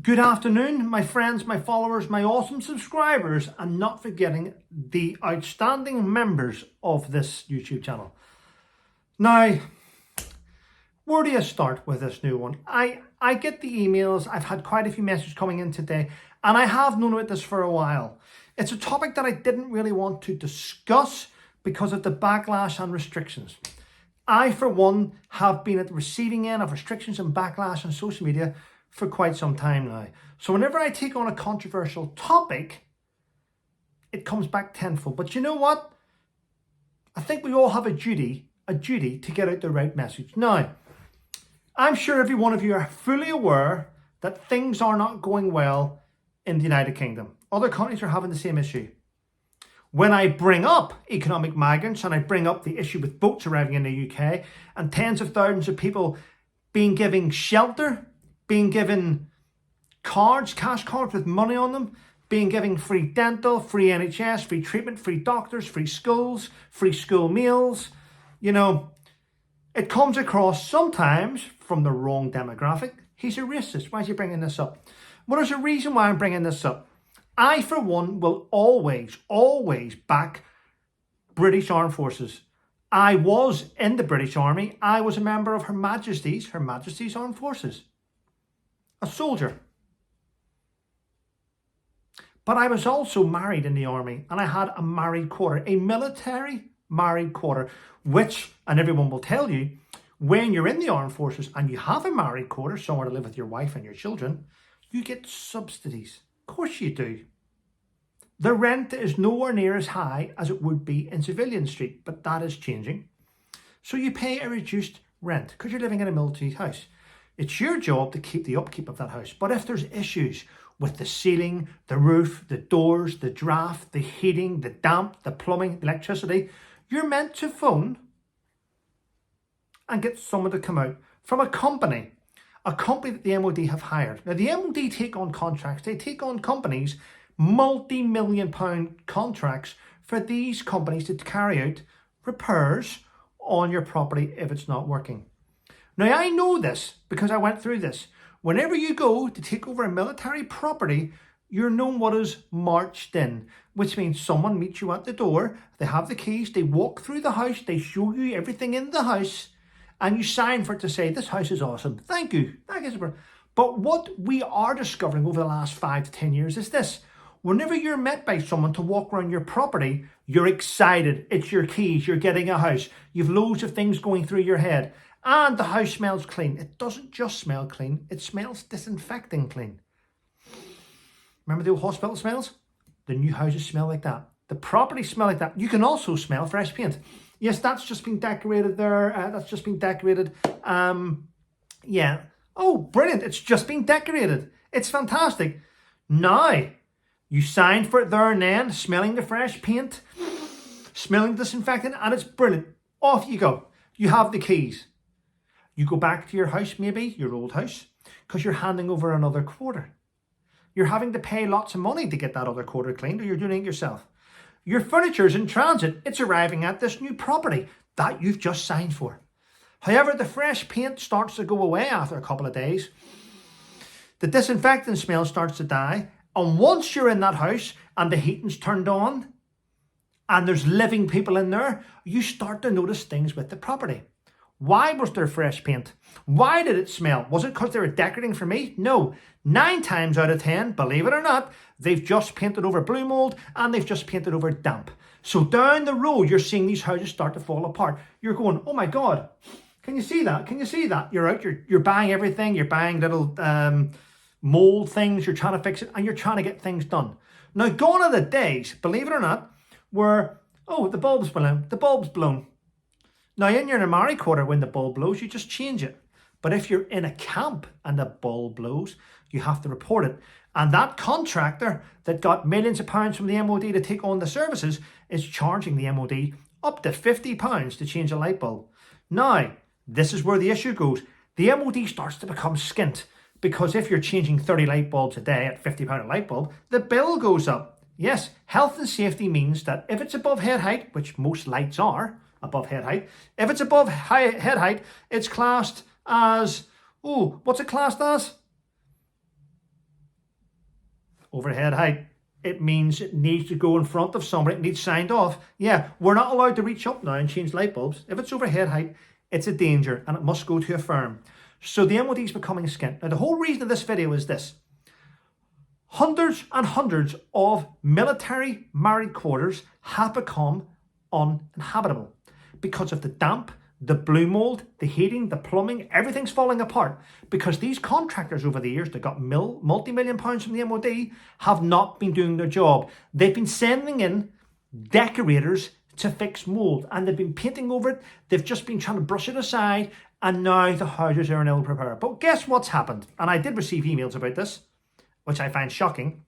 Good afternoon, my friends, my followers, my awesome subscribers, and not forgetting the outstanding members of this YouTube channel. Now, where do you start with this new one? I get the emails. I've had quite a few messages coming in today, and I have known about this for a while. It's a topic that I didn't really want to discuss because of the backlash and restrictions. I, for one, have been at the receiving end of restrictions and backlash on social media for quite some time now. So whenever I take on a controversial topic, it comes back tenfold. But you know what? I think we all have a duty to get out the right message. Now, I'm sure every one of you are fully aware that things are not going well in the United Kingdom. Other countries are having the same issue. When I bring up economic migrants and I bring up the issue with boats arriving in the UK and tens of thousands of people being given shelter, being given cards, cash cards with money on them, being given free dental, free NHS, free treatment, free doctors, free schools, free school meals, it comes across sometimes from the wrong demographic. He's a racist. Why is he bringing this up? Well, there's a reason why I'm bringing this up. I, for one, will always back British Armed Forces. I was in the British Army. I was a member of Her Majesty's Armed Forces. A soldier. But I was also married in the army, and I had a married quarter, a military married quarter, which, and everyone will tell you, when you're in the armed forces and you have a married quarter, somewhere to live with your wife and your children, you get subsidies. Of course you do. The rent is nowhere near as high as it would be in Civilian Street, but that is changing. So you pay a reduced rent because you're living in a military house. It's your job to keep the upkeep of that house. But if there's issues with the ceiling, the roof, the doors, the draft, the heating, the damp, the plumbing, the electricity, you're meant to phone and get someone to come out from a company that the MOD have hired. Now, the MOD take on contracts. They take on companies, multi-million-pound contracts for these companies to carry out repairs on your property if it's not working. Now, I know this because I went through this. Whenever you go to take over a military property, you're known what is marched in, which means someone meets you at the door, they have the keys, they walk through the house, they show you everything in the house, and you sign for it to say, this house is awesome. Thank you. But what we are discovering over the last 5 to 10 years is this. Whenever you're met by someone to walk around your property, you're excited. It's your keys. You're getting a house. You've loads of things going through your head. And the house smells clean. It doesn't just smell clean. It smells disinfecting clean. Remember the old hospital smells? The new houses smell like that. The properties smell like that. You can also smell fresh paint. Yes, that's just been decorated there. That's just been decorated. Yeah. Oh, brilliant. It's just been decorated. It's fantastic. Now, you signed for it there and then, smelling the fresh paint, smelling disinfectant, and it's brilliant. Off you go. You have the keys. You go back to your house, maybe, your old house, because you're handing over another quarter. You're having to pay lots of money to get that other quarter cleaned, or you're doing it yourself. Your furniture's in transit. It's arriving at this new property that you've just signed for. However, the fresh paint starts to go away after a couple of days. The disinfectant smell starts to die. And once you're in that house and the heating's turned on and there's living people in there, you start to notice things with the property. Why was there fresh paint? Why did it smell? Was it because they were decorating for me? No. 9 times out of 10, believe it or not, they've just painted over blue mold and they've just painted over damp. So down the road, you're seeing these houses start to fall apart. You're going, oh my God, can you see that? Can you see that? You're out, you're buying everything. You're buying little mold things. You're trying to fix it and you're trying to get things done. Now, gone are the days, believe it or not, where, oh, the bulb's blown. Now, in your married quarter, when the bulb blows, you just change it. But if you're in a camp and the bulb blows, you have to report it. And that contractor that got millions of pounds from the MOD to take on the services is charging the MOD up to £50 to change a light bulb. Now, this is where the issue goes. The MOD starts to become skint because if you're changing 30 light bulbs a day at £50 a light bulb, the bill goes up. Yes, health and safety means that if it's above head height, which most lights are, above head height. If it's above head height, it's classed as, what's it classed as? Overhead height. It means it needs to go in front of somebody. It needs signed off. Yeah, we're not allowed to reach up now and change light bulbs. If it's overhead height, it's a danger and it must go to a firm. So the MOD is becoming skint. Now the whole reason of this video is this. Hundreds and hundreds of military married quarters have become uninhabitable because of the damp, the blue mold, the heating, the plumbing, everything's falling apart because these contractors over the years that got multi-million pounds from the MOD have not been doing their job. They've been sending in decorators to fix mold and they've been painting over it. They've just been trying to brush it aside and now the houses are in ill repair. But guess what's happened? And I did receive emails about this, which I find shocking.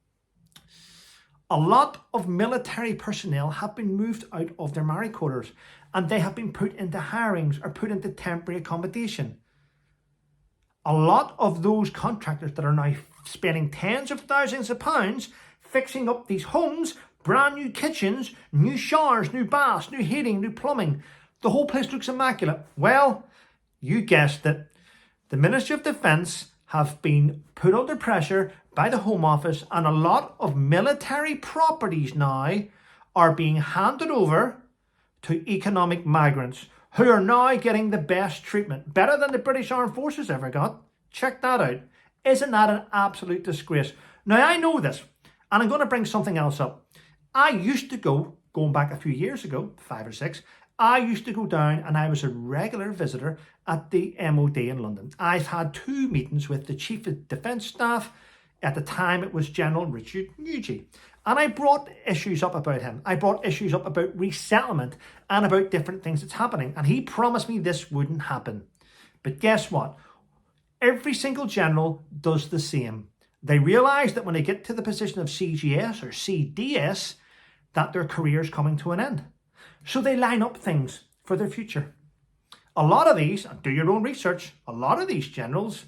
A lot of military personnel have been moved out of their married quarters and they have been put into hirings or put into temporary accommodation. A lot of those contractors that are now spending tens of thousands of pounds fixing up these homes, brand new kitchens, new showers, new baths, new heating, new plumbing. The whole place looks immaculate. Well, you guessed it. The Ministry of Defence have been put under pressure by the Home Office and a lot of military properties now are being handed over to economic migrants who are now getting the best treatment, better than the British Armed Forces ever got. Check that out. Isn't that an absolute disgrace? Now I know this and I'm going to bring something else up. I used to go, going back a few years ago, 5 or 6, I used to go down and I was a regular visitor at the MOD in London. I've had 2 meetings with the Chief of Defence Staff. At the time, it was General Richard Nugent. And I brought issues up about him. I brought issues up about resettlement and about different things that's happening. And he promised me this wouldn't happen. But guess what? Every single general does the same. They realise that when they get to the position of CGS or CDS, that their career is coming to an end. So they line up things for their future. A lot of these, and do your own research, a lot of these generals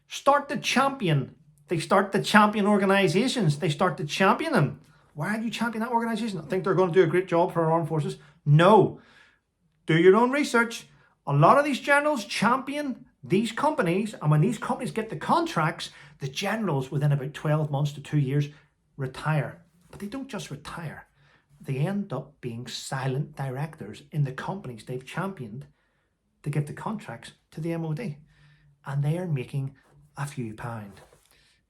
start to champion. They start to champion organisations. They start to champion them. Why do you champion that organisation? I think they're going to do a great job for our armed forces. No. Do your own research. A lot of these generals champion these companies, and when these companies get the contracts, the generals within about 12 months to 2 years retire. But they don't just retire. They end up being silent directors in the companies they've championed to give the contracts to the MOD. And they are making a few pound.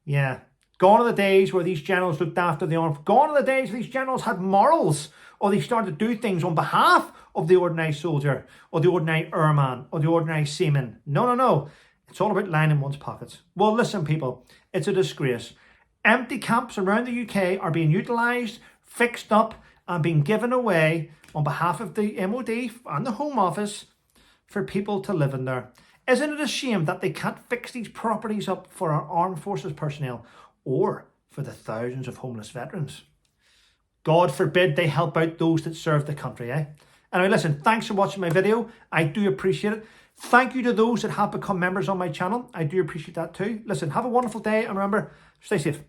Yeah. Gone are the days where these generals looked after the armed. Gone are the days where these generals had morals or they started to do things on behalf of the ordinary soldier or the ordinary airman or the ordinary seaman. No, no, no. It's all about lining one's pockets. Well, listen, people, it's a disgrace. Empty camps around the UK are being utilised, fixed up and being given away on behalf of the MOD and the Home Office for people to live in there. Isn't it a shame that they can't fix these properties up for our armed forces personnel or for the thousands of homeless veterans? God forbid they help out those that serve the country, eh? Anyway, listen, thanks for watching my video. I do appreciate it. Thank you to those that have become members on my channel. I do appreciate that too. Listen, have a wonderful day and remember, stay safe.